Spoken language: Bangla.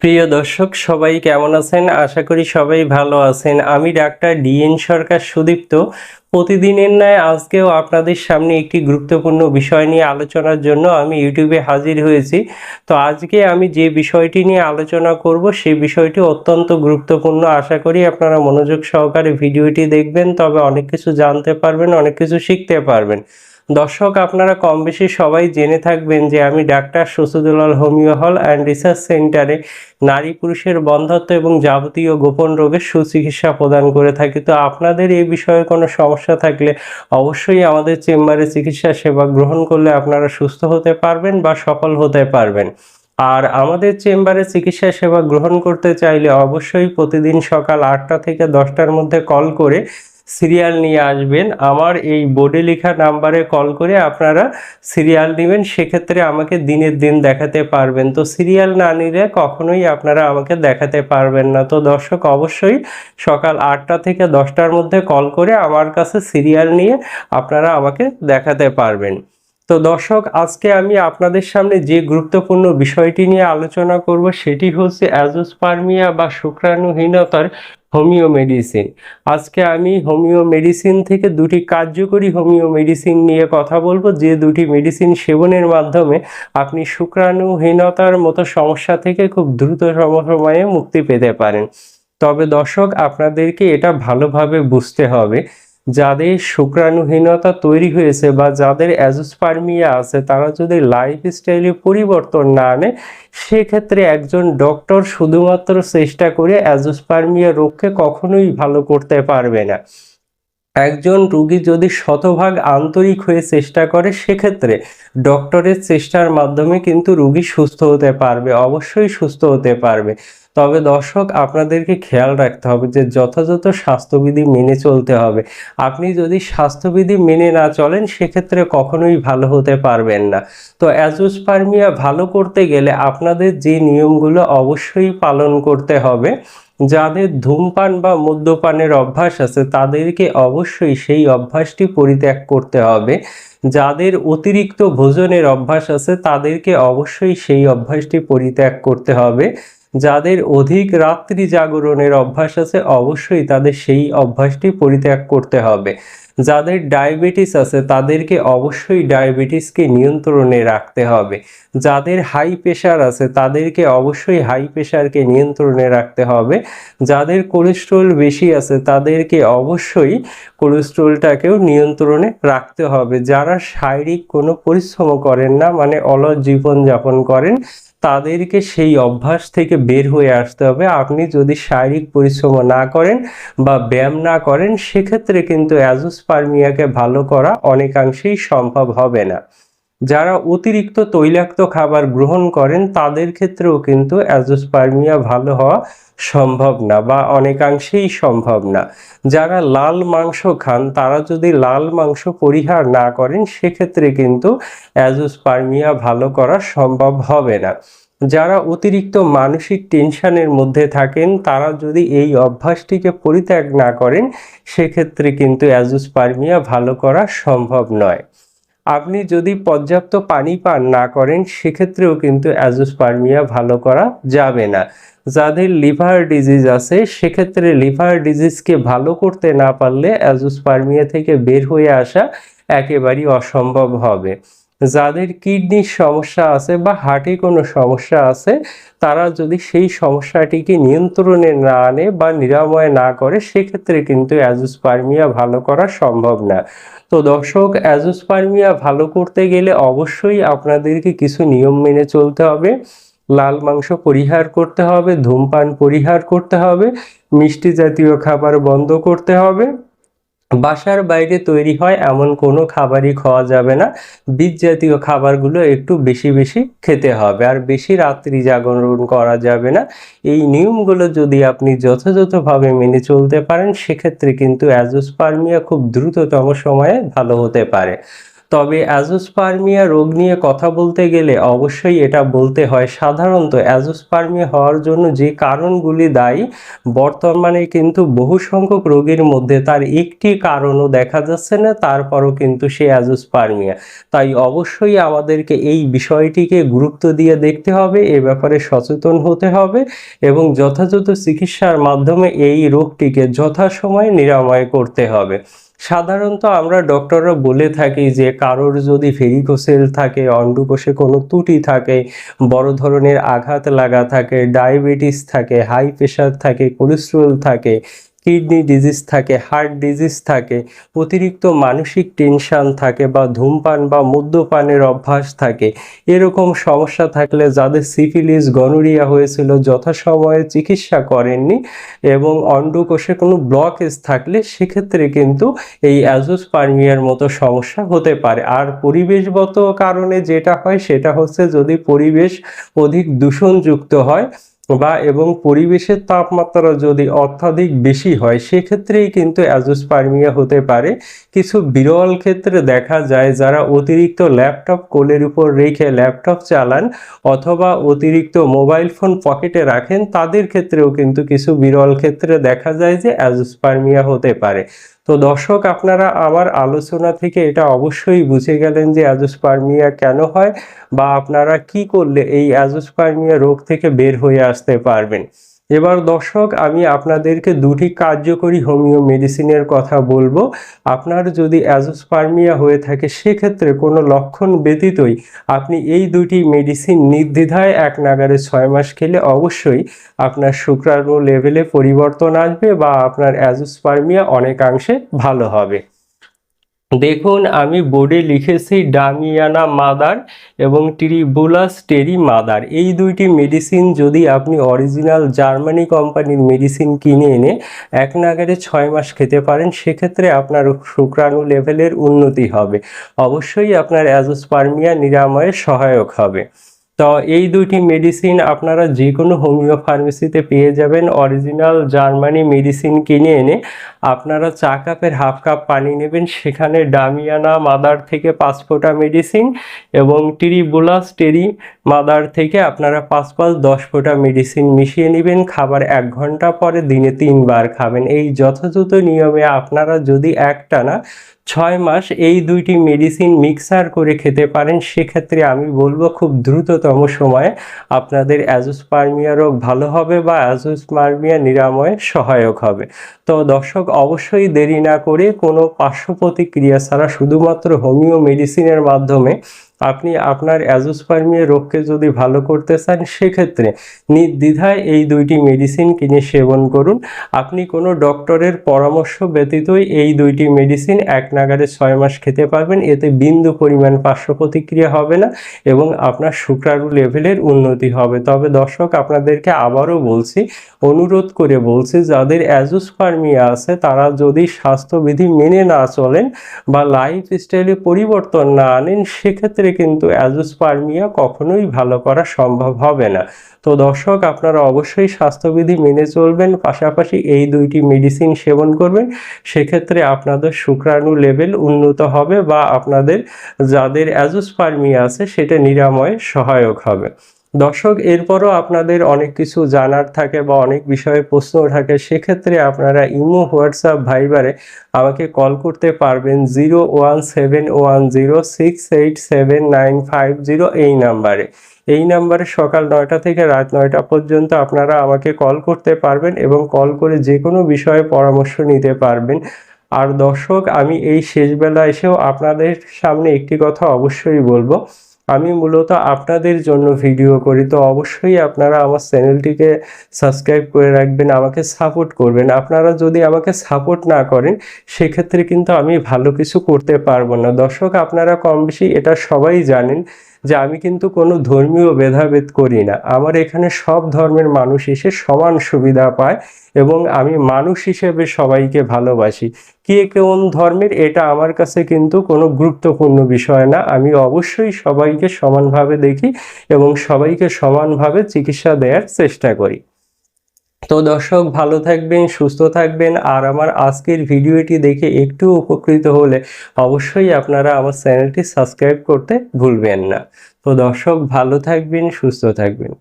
প্রিয় দর্শক সবাই কেমন আছেন? আশা করি সবাই ভালো আছেন। আমি ডাক্তার ডিএন সরকার সুদীপ্ত। প্রতিদিনের ন্যায় আজকেও আপনাদের সামনে একটি গুরুত্বপূর্ণ বিষয় নিয়ে আলোচনার জন্য আমি ইউটিউবে হাজির হয়েছি। তো আজকে আমি যে বিষয়টি নিয়ে আলোচনা করব সেই বিষয়টি অত্যন্ত গুরুত্বপূর্ণ। আশা করি আপনারা মনোযোগ সহকারে ভিডিওটি দেখবেন, তবে অনেক কিছু জানতে পারবেন, অনেক কিছু শিখতে পারবেন। দর্শক আপনারা কম বেশি সবাই জেনে থাকবেন যে আমি doctor Shashidulal homoeo hall and research সেন্টারে নারী পুরুষের বন্ধ্যাত্ব এবং যাবতীয় গোপন রোগের সুচিকিৎসা প্রদান করে থাকি। তো আপনাদের এই বিষয়ে কোনো সমস্যা থাকলে অবশ্যই আমাদের চেম্বারে চিকিৎসা সেবা গ্রহণ করলে আপনারা সুস্থ হতে পারবেন বা সফল হতে পারবেন। আর আমাদের চেম্বারে চিকিৎসা সেবা গ্রহণ করতে চাইলে অবশ্যই প্রতিদিন সকাল 8টা থেকে 10টার মধ্যে কল করে সিরিয়াল নিয়ে আসবেন। আমার এই বোর্ডে লেখা নাম্বারে কল করে আপনারা সিরিয়াল নেবেন, সেক্ষেত্রে আমাকে দিনের দিন দেখাতে পারবেন। তো সিরিয়াল না নিলে কখনোই আপনারা আমাকে দেখাতে পারবেন না। তো দর্শক অবশ্যই সকাল 8টা থেকে 10টার মধ্যে কল করে আমার কাছে সিরিয়াল নিয়ে আপনারা আমাকে দেখাতে পারবেন। তো দর্শক আজকে আমি আপনাদের সামনে যে গুরুত্বপূর্ণ বিষয়টি নিয়ে আলোচনা করব সেটি হচ্ছে অ্যাজোস্পার্মিয়া বা শুক্রাণুহীনতার হোমিও মেডিসিন। আজকে আমি হোমিও মেডিসিন থেকে দুটি কার্যকরী হোমিও মেডিসিন নিয়ে কথা বলবো, যে দুটি মেডিসিন সেবনের মাধ্যমে আপনি শুক্রাণুহীনতার মতো সমস্যা থেকে খুব দ্রুত সময়ে মুক্তি পেতে পারেন। তবে দর্শক আপনাদেরকে এটা ভালোভাবে বুঝতে হবে, যাদের শুক্রাণুহীনতা তৈরি হয়েছে বা যাদের অ্যাজোস্পার্মিয়া আছে তারা যদি লাইফস্টাইলে পরিবর্তন না আনে, সেক্ষেত্রে একজন ডক্টর শুধুমাত্র চেষ্টা করে অ্যাজোস্পার্মিয়া রোগকে কখনোই ভালো করতে পারবে না। একজন রোগী যদি শতভাগ আন্তরিক হয়ে চেষ্টা করে, সেক্ষেত্রে ডক্টরের চেষ্টার মাধ্যমে কিন্তু রোগী সুস্থ হতে পারবে, অবশ্যই সুস্থ হতে পারবে। তবে দর্শক আপনাদেরকে খেয়াল রাখতে হবে যে যথাযথ স্বাস্থ্যবিধি মেনে চলতে হবে। আপনি যদি স্বাস্থ্যবিধি মেনে না চলেন, সেক্ষেত্রে কখনোই ভালো হতে পারবেন না। তো অ্যাজোস্পার্মিয়া ভালো করতে গেলে আপনাদের যে নিয়মগুলো অবশ্যই পালন করতে হবে। যাদের ধূমপান বা মদ্যপানের অভ্যাস আছে তাদেরকে অবশ্যই সেই অভ্যাসটি পরিত্যাগ করতে হবে। যাদের অতিরিক্ত ভোজনের অভ্যাস আছে তাদেরকে অবশ্যই সেই অভ্যাসটি পরিত্যাগ করতে হবে। যাদের অধিক রাত্রি জাগরণের অভ্যাস আছে অবশ্যই তাদের সেই অভ্যাসটি পরিত্যাগ করতে হবে। যাদের ডায়াবেটিস আছে তাদেরকে অবশ্যই ডায়াবেটিসকে নিয়ন্ত্রণে রাখতে হবে। যাদের হাই প্রেশার আছে তাদেরকে অবশ্যই হাই প্রেশারকে নিয়ন্ত্রণে রাখতে হবে। যাদের কোলেস্ট্রল বেশি আছে তাদেরকে অবশ্যই কোলেস্ট্রলটাকেও নিয়ন্ত্রণে রাখতে হবে। যারা শারীরিক কোনো পরিশ্রম করেন না, মানে অলস জীবনযাপন করেন, তাদেরকে সেই অভ্যাস থেকে বের হয়ে আসতে হবে। আপনি যদি শারীরিক পরিশ্রম না করেন বা ব্যায়াম না করেন, সেক্ষেত্রে কিন্তু অ্যাজোস্পার্মিয়াকে ভালো করা অনেকাংশেই সম্ভব হবে না। যারা অতিরিক্ত তৈলাক্ত খাবার গ্রহণ করেন তাদের ক্ষেত্রেও কিন্তু অ্যাজোস্পার্মিয়া ভালো হওয়া সম্ভব না বা অনেকাংশেই সম্ভব না। যারা লাল মাংস খান তারা যদি লাল মাংস পরিহার না করেন, সেক্ষেত্রে কিন্তু অ্যাজোস্পার্মিয়া ভালো করা সম্ভব হবে না। যারা অতিরিক্ত মানসিক টেনশনের মধ্যে থাকেন তারা যদি এই অভ্যাসটিকে পরিত্যাগ না করেন, সেক্ষেত্রে কিন্তু অ্যাজোস্পার্মিয়া ভালো করা সম্ভব নয়। আপনি যদি পর্যাপ্ত পানি পান না করেন, সেক্ষেত্রেও কিন্তু অ্যাজোস্পার্মিয়া ভালো করা যাবে না। যাদের লিভার ডিজিজ আছে সেক্ষেত্রে লিভার ডিজিজকে ভালো করতে না পারলে অ্যাজোস্পার্মিয়া থেকে বের হয়ে আসা একেবারেই অসম্ভব হবে। যাদের কিডনির সমস্যা আছে বা হার্টে কোনো সমস্যা আছে, তারা যদি সেই সমস্যাটিকে নিয়ন্ত্রণে না আনে বা নিরাময় না করে, সেক্ষেত্রে কিন্তু অ্যাজোস্পার্মিয়া ভালো করা সম্ভব না। তো দর্শক অ্যাজোস্পার্মিয়া ভালো করতে গেলে অবশ্যই আপনাদেরকে কিছু নিয়ম মেনে চলতে হবে। লাল মাংস পরিহার করতে হবে, ধূমপান পরিহার করতে হবে, মিষ্টি জাতীয় খাবার বন্ধ করতে হবে, বাসার বাইরে তৈরি হয় এমন কোনো খাবারই খাওয়া যাবে না, বীজ জাতীয় খাবারগুলো একটু বেশি বেশি খেতে হবে, আর বেশি রাত্রি জাগরণ করা যাবে না। এই নিয়মগুলো যদি আপনি যথাযথভাবে মেনে চলতে পারেন, সেক্ষেত্রে কিন্তু অ্যাজোস্পার্মিয়া খুব দ্রুততম সময়ে ভালো হতে পারে। তবে অ্যাজোস্পার্মিয়া রোগ নিয়ে কথা বলতে গেলে অবশ্যই এটা বলতে হয়, সাধারণত অ্যাজোস্পার্মিয়া হওয়ার জন্য যে কারণগুলি দায়ী, বর্তমানে কিন্তু বহু সংখ্যক রোগীর মধ্যে তার একটি কারণও দেখা যাচ্ছে না, তারপরও কিন্তু সে অ্যাজোস্পার্মিয়া। তাই অবশ্যই আমাদেরকে এই বিষয়টিকে গুরুত্ব দিয়ে দেখতে হবে, এ ব্যাপারে সচেতন হতে হবে এবং যথাযথ চিকিৎসার মাধ্যমে এই রোগটিকে যথাসময়ে নিরাময় করতে হবে। সাধারণত আমরা ডক্টররা বলে থাকি যে কারোর যদি ভেরিকোসেল থাকে, অন্ডকোষে কোনো ত্রুটি থাকে, বড় ধরনের আঘাত লাগা থাকে, ডায়াবেটিস থাকে, হাই প্রেশার থাকে, কোলেস্টেরল থাকে, কিডনি ডিজিজ থাকে, হার্ট ডিজিজ থাকে, অতিরিক্ত মানসিক টেনশন থাকে বা ধূমপান বা মদ্যপানের অভ্যাস থাকে, এরকম সমস্যা থাকলে যাদের সিফিলিস গনোরিয়া হয়েছিল যথাসময়ে চিকিৎসা করেননি এবং অন্ডকোষে কোনো ব্লকেজ থাকলে সেক্ষেত্রে কিন্তু এই অ্যাজোস্পার্মিয়ার মতো সমস্যা হতে পারে। আর পরিবেশগত কারণে যেটা হয় সেটা হচ্ছে যদি পরিবেশ অধিক দূষণযুক্ত হয় এবং পরিবেশের তাপমাত্রা যদি অত্যাধিক বেশি হয় সেক্ষেত্রেই কিন্তু অ্যাজোস্পার্মিয়া হতে পারে। কিছু বিরল ক্ষেত্রে দেখা যায় যারা অতিরিক্ত ল্যাপটপ কোলের উপর রেখে ল্যাপটপ চালান অথবা অতিরিক্ত মোবাইল ফোন পকেটে রাখেন, তাদের ক্ষেত্রেও কিন্তু কিছু বিরল ক্ষেত্রে দেখা যায় যে অ্যাজোস্পার্মিয়া হতে পারে। তো দর্শক, আপনারা আমার আলোচনা থেকে এটা অবশ্যই বুঝে গেলেন যে অ্যাজোস্পার্মিয়া কেন হয় বা আপনারা কি করলে এই অ্যাজোস্পার্মিয়া রোগ থেকে বের হয়ে আসতে পারবেন। এবার দর্শক, আমি আপনাদেরকে দুটি কার্যকরী হোমিও মেডিসিনের কথা বলবো। আপনার যদি অ্যাজোস্পার্মিয়া হয়ে থাকে সেক্ষেত্রে কোনো লক্ষণ ব্যতীতই আপনি এই দুটি মেডিসিন নির্দ্বিধায় এক নাগাড়ে 6 মাস খেলে অবশ্যই আপনার শুক্রাণু লেভেলে পরিবর্তন আসবে বা আপনার অ্যাজোস্পার্মিয়া অনেকাংশে ভালো হবে। দেখুন, আমি বোর্ডে লিখেছি ডামিয়ানা মাদার এবং ট্রিবুলাস টেরি মাদার। এই দুইটি মেডিসিন যদি আপনি অরিজিনাল জার্মানি কোম্পানির মেডিসিন কিনে এনে এক নাগাড়ে 6 মাস খেতে পারেন সেক্ষেত্রে আপনার শুক্রাণু লেভেলের উন্নতি হবে, অবশ্যই আপনার অ্যাজোস্পার্মিয়া নিরাময়ে সহায়ক হবে। তো এই দুইটি মেডিসিন আপনারা যে কোনো হোমিও ফার্মেসিতে পেয়ে যাবেন। অরিজিনাল জার্মানি মেডিসিন কিনে এনে আপনারা চা কাপের হাফ কাপ পানি নেবেন, সেখানে ডামিয়ানা মাদার থেকে 5 ফোঁটা মেডিসিন এবং ট্রিবুলাস টেরি মাদার থেকে আপনারা 5-10 ফোঁটা মেডিসিন মিশিয়ে নেবেন। খাবার 1 ঘন্টা পরে দিনে 3 বার খাবেন। এই যথাযথ নিয়মে আপনারা যদি একটানা 6 মাস এই দুইটি মেডিসিন মিক্সার করে খেতে পারেন সেক্ষেত্রে আমি বলবো খুব দ্রুততম সময়ে আপনাদের অ্যাজোস্পার্মিয়া রোগ ভালো হবে বা অ্যাজোস্পার্মিয়া নিরাময়ে সহায়ক হবে। তো দর্শক, অবশ্যই দেরি না করে কোনো পার্শ্ব প্রতিক্রিয়া ছাড়া শুধুমাত্র হোমিও মেডিসিনের মাধ্যমে আপনি আপনার অ্যাজোস্পার্মিয়া রোগকে যদি ভালো করতে চান সেক্ষেত্রে নির্দ্বিধায় এই দুইটি মেডিসিন কিনে সেবন করুন। আপনি কোনো ডক্টরের পরামর্শ ব্যতীতই এই দুইটি মেডিসিন এক নাগাড়ে 6 মাস খেতে পারবেন। এতে বিন্দু পরিমাণ পার্শ্ব প্রতিক্রিয়া হবে না এবং আপনার শুক্রাণু লেভেলের উন্নতি হবে। তবে দর্শক, আপনাদেরকে আবারও বলছি, অনুরোধ করে বলছি, যাদের অ্যাজোস্পার্মিয়া আছে তারা যদি স্বাস্থ্যবিধি মেনে না চলেন বা লাইফস্টাইলে পরিবর্তন না আনেন সেক্ষেত্রে কিন্তু অ্যাজোস্পার্মিয়া কখনোই ভালো করা সম্ভব হবে না। তো দর্শক, আপনারা অবশ্যই স্বাস্থ্যবিধি মেনে চলবেন, পাশাপাশি এই দুইটি মেডিসিন সেবন করবেন, সেক্ষেত্রে আপনাদের শুক্রাণু লেভেল উন্নত হবে বা আপনাদের যাদের অ্যাজোস্পার্মিয়া আছে সেটা নিরাময়ে সহায়ক হবে। দর্শক, এরপরও আপনাদের অনেক কিছু জানার থাকে বা অনেক বিষয়ে প্রশ্ন থাকে, সেক্ষেত্রে আপনারা ইমো, হোয়াটসঅ্যাপ, ভাইবারে আমাকে কল করতে পারবেন 01710687950 এই নাম্বারে। এই নাম্বারে সকাল 9টা থেকে রাত 9টা পর্যন্ত আপনারা আমাকে কল করতে পারবেন এবং কল করে যে কোনো বিষয়ে পরামর্শ নিতে পারবেন। আর দর্শক, আমি এই শেষবেলা এসেও আপনাদের সামনে একটি কথা অবশ্যই বলবো, আমি মূলত আপনাদের জন্য ভিডিও করি, তো অবশ্যই আপনারা আমার চ্যানেলটিকে সাবস্ক্রাইব করে রাখবেন, আমাকে সাপোর্ট করবেন। আপনারা যদি আমাকে সাপোর্ট না করেন সেক্ষেত্রে কিন্তু আমি ভালো কিছু করতে পারবো না। দর্শক, আপনারা কম বেশি এটা সবাই জানেন যে আমি কিন্তু কোনো ধর্মীয় ভেদাভেদ করি না। আমার এখানে সব ধর্মের মানুষ এসে সমান সুবিধা পায় এবং আমি মানুষ হিসেবে সবাইকে ভালোবাসি। কে কোন ধর্মের এটা আমার কাছে কিন্তু কোনো গুরুত্বপূর্ণ বিষয় না। আমি অবশ্যই সবাইকে সমানভাবে দেখি এবং সবাইকে সমানভাবে চিকিৎসা দেওয়ার চেষ্টা করি। তো দর্শক ভালো থাকবেন, সুস্থ থাকবেন, আর আমার আজকের ভিডিওটি দেখে একটু উপকৃত হলে অবশ্যই আপনারা আমার চ্যানেলটি সাবস্ক্রাইব করতে ভুলবেন না। তো দর্শক ভালো থাকবেন, সুস্থ থাকবেন।